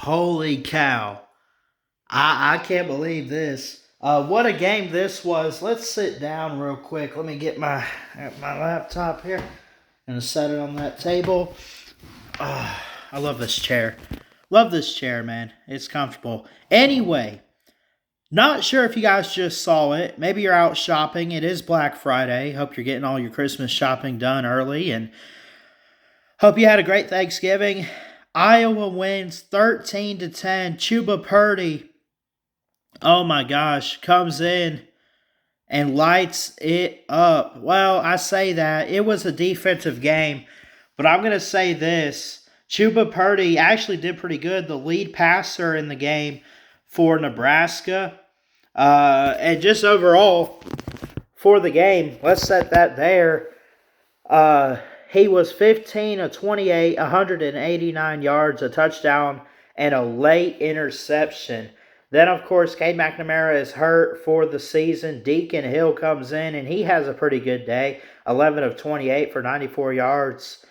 Holy cow. I can't believe this. What a game this was. Let's sit down real quick. Let me get my laptop here and set it on that table. I love this chair. Love this chair, man. It's comfortable. Anyway, not sure if you guys just saw it. Maybe you're out shopping. It is Black Friday. Hope you're getting all your Christmas shopping done early and hope you had a great Thanksgiving. Iowa wins 13-10. Chuba Purdy, oh my gosh, comes in and lights it up. Well, I say that. It was a defensive game, but I'm going to say this. Chuba Purdy actually did pretty good. The lead passer in the game for Nebraska. And just overall for the game, let's set that there. He was 15 of 28, 189 yards, a touchdown, and a late interception. Then, of course, Cade McNamara is hurt for the season. Deacon Hill comes in, and he has a pretty good day. 11 of 28 for 94 yards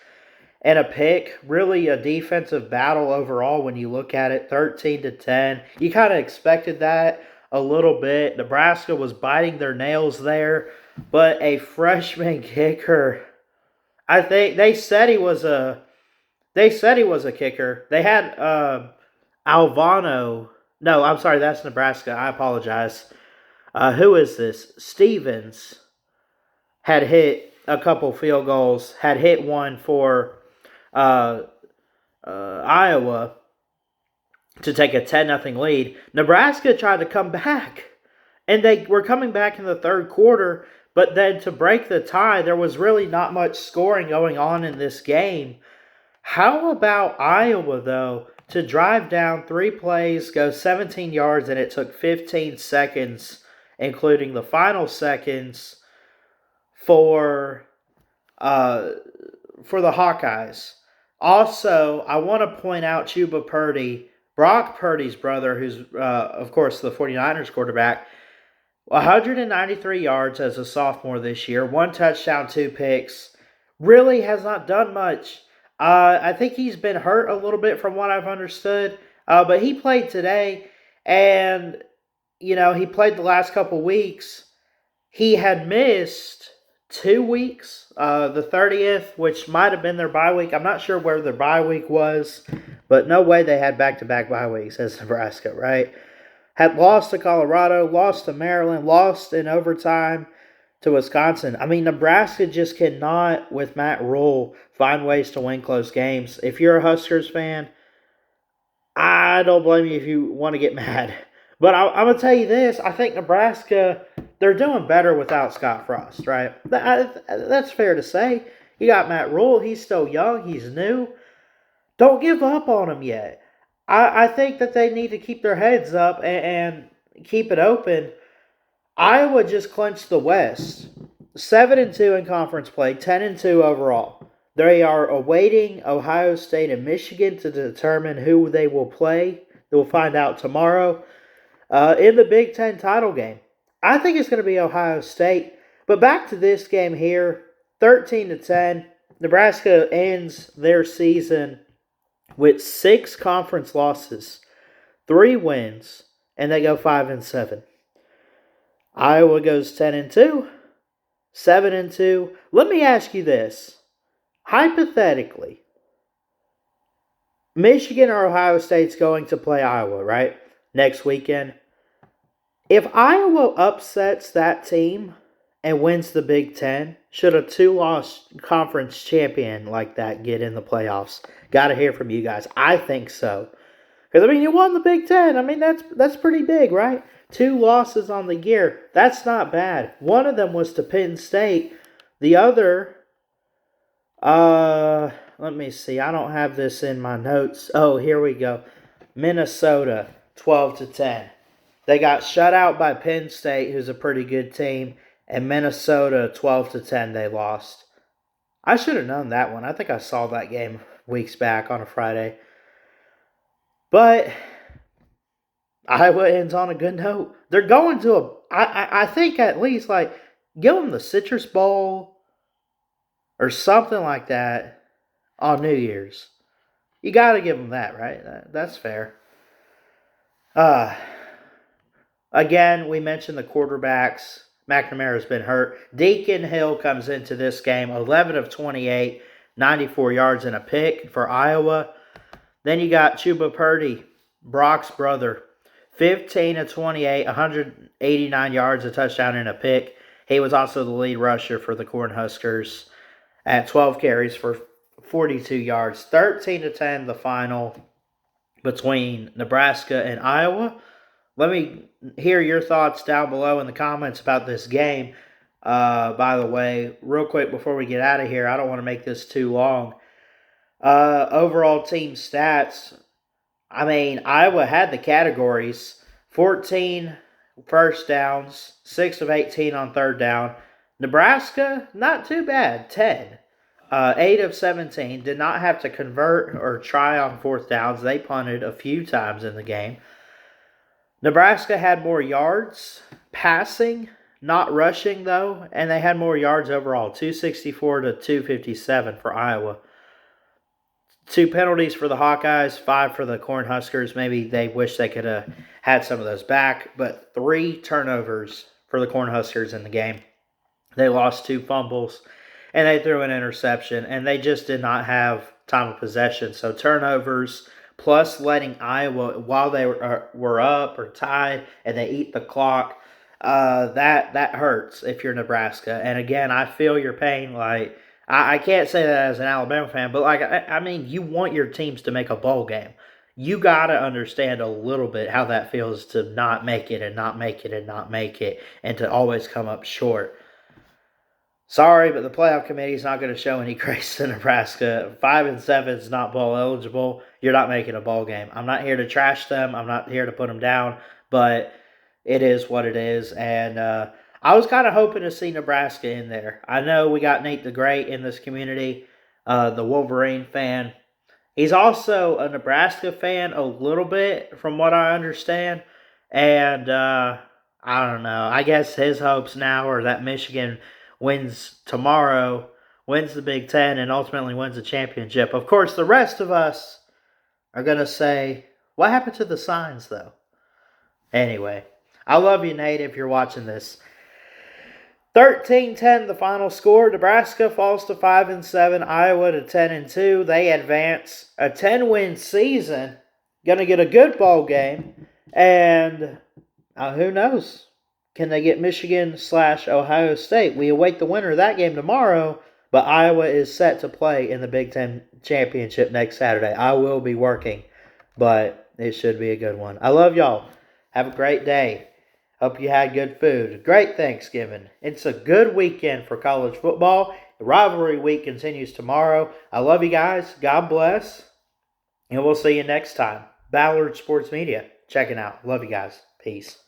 and a pick. Really a defensive battle overall when you look at it, 13-10. You kind of expected that a little bit. Nebraska was biting their nails there, but a freshman kicker, I think they said he was a kicker. They had Alvano. No, I'm sorry, that's Nebraska. I apologize. Who is this? Stevens had hit a couple field goals, had hit one for Iowa to take a 10-0 lead. Nebraska tried to come back, and they were coming back in the third quarter, but then to break the tie, there was really not much scoring going on in this game. How about Iowa, though, to drive down 3 plays, go 17 yards, and it took 15 seconds, including the final seconds, for the Hawkeyes. Also, I want to point out Chuba Purdy, Brock Purdy's brother, who's, of course, the 49ers quarterback, 193 yards as a sophomore this year, 1 touchdown, 2 picks. Really has not done much. I think he's been hurt a little bit from what I've understood, but he played today, and, he played the last couple weeks. He had missed 2 weeks, the 30th, which might have been their bye week. I'm not sure where their bye week was, but no way they had back-to-back bye weeks as Nebraska, right? Had lost to Colorado, lost to Maryland, lost in overtime to Wisconsin. I mean, Nebraska just cannot, with Matt Rule, find ways to win close games. If you're a Huskers fan, I don't blame you if you want to get mad. But I'm going to tell you this. I think Nebraska, they're doing better without Scott Frost, right? That's fair to say. You got Matt Rule. He's still young. He's new. Don't give up on him yet. I think that they need to keep their heads up and keep it open. Iowa just clinched the West. 7-2 in conference play, 10-2 overall. They are awaiting Ohio State and Michigan to determine who they will play. We'll find out tomorrow in the Big Ten title game. I think it's going to be Ohio State. But back to this game here, 13-10. Nebraska ends their season with 6 conference losses, 3 wins, and they go 5-7. Iowa goes 10-2, 7-2. Let me ask you this. Hypothetically, Michigan or Ohio State's going to play Iowa, right? Next weekend. If Iowa upsets that team and wins the Big Ten, should a 2-loss conference champion like that get in the playoffs? Got to hear from you guys. I think so. Because, you won the Big Ten. That's pretty big, right? 2 losses on the year. That's not bad. One of them was to Penn State. The other, let me see. I don't have this in my notes. Oh, here we go. Minnesota, 12-10. They got shut out by Penn State, who's a pretty good team. And Minnesota, 12-10, they lost. I should have known that one. I think I saw that game weeks back on a Friday. But Iowa ends on a good note. They're going to I think at least, give them the Citrus Bowl or something like that on New Year's. You got to give them that, right? That's fair. Uh, Again, we mentioned the quarterbacks. McNamara's been hurt. Deacon Hill comes into this game 11 of 28, 94 yards and a pick for Iowa. Then you got Chuba Purdy, Brock's brother, 15 of 28, 189 yards, a touchdown and a pick. He was also the lead rusher for the Cornhuskers at 12 carries for 42 yards. 13 to 10 the final between Nebraska and Iowa. Let me hear your thoughts down below in the comments about this game. By the way, real quick before we get out of here, I don't want to make this too long. Overall team stats, I mean, Iowa had the categories. 14 first downs, 6 of 18 on third down. Nebraska, not too bad, 10. 8 of 17, did not have to convert or try on fourth downs. They punted a few times in the game. Nebraska had more yards passing, not rushing though, and they had more yards overall, 264 to 257 for Iowa. 2 penalties for the Hawkeyes, 5 for the Cornhuskers. Maybe they wish they could have had some of those back, but 3 turnovers for the Cornhuskers in the game. They lost 2 fumbles, and they threw an interception, and they just did not have time of possession. So turnovers plus letting Iowa, while they were up or tied, and they eat the clock, that hurts if you're Nebraska. And again, I feel your pain. Like, I can't say that as an Alabama fan, but like I mean, you want your teams to make a bowl game. You got to understand a little bit how that feels to not make it and not make it and not make it and to always come up short. Sorry, but the playoff committee is not going to show any grace to Nebraska. 5-7 is not bowl eligible. You're not making a bowl game. I'm not here to trash them. I'm not here to put them down, but it is what it is. And I was kind of hoping to see Nebraska in there. I know we got Nate the Great in this community, the Wolverine fan. He's also a Nebraska fan a little bit, from what I understand. And I don't know. I guess his hopes now are that Michigan wins tomorrow, wins the Big Ten, and ultimately wins the championship. Of course, the rest of us are going to say, what happened to the signs, though? Anyway, I love you, Nate, if you're watching this. 13-10, the final score. Nebraska falls to 5-7, Iowa to 10-2. They advance a 10-win season. Going to get a good bowl game. And who knows? Can they get Michigan/Ohio State? We await the winner of that game tomorrow, but Iowa is set to play in the Big Ten Championship next Saturday. I will be working, but it should be a good one. I love y'all. Have a great day. Hope you had good food. Great Thanksgiving. It's a good weekend for college football. The rivalry week continues tomorrow. I love you guys. God bless. And we'll see you next time. Ballard Sports Media. Checking out. Love you guys. Peace.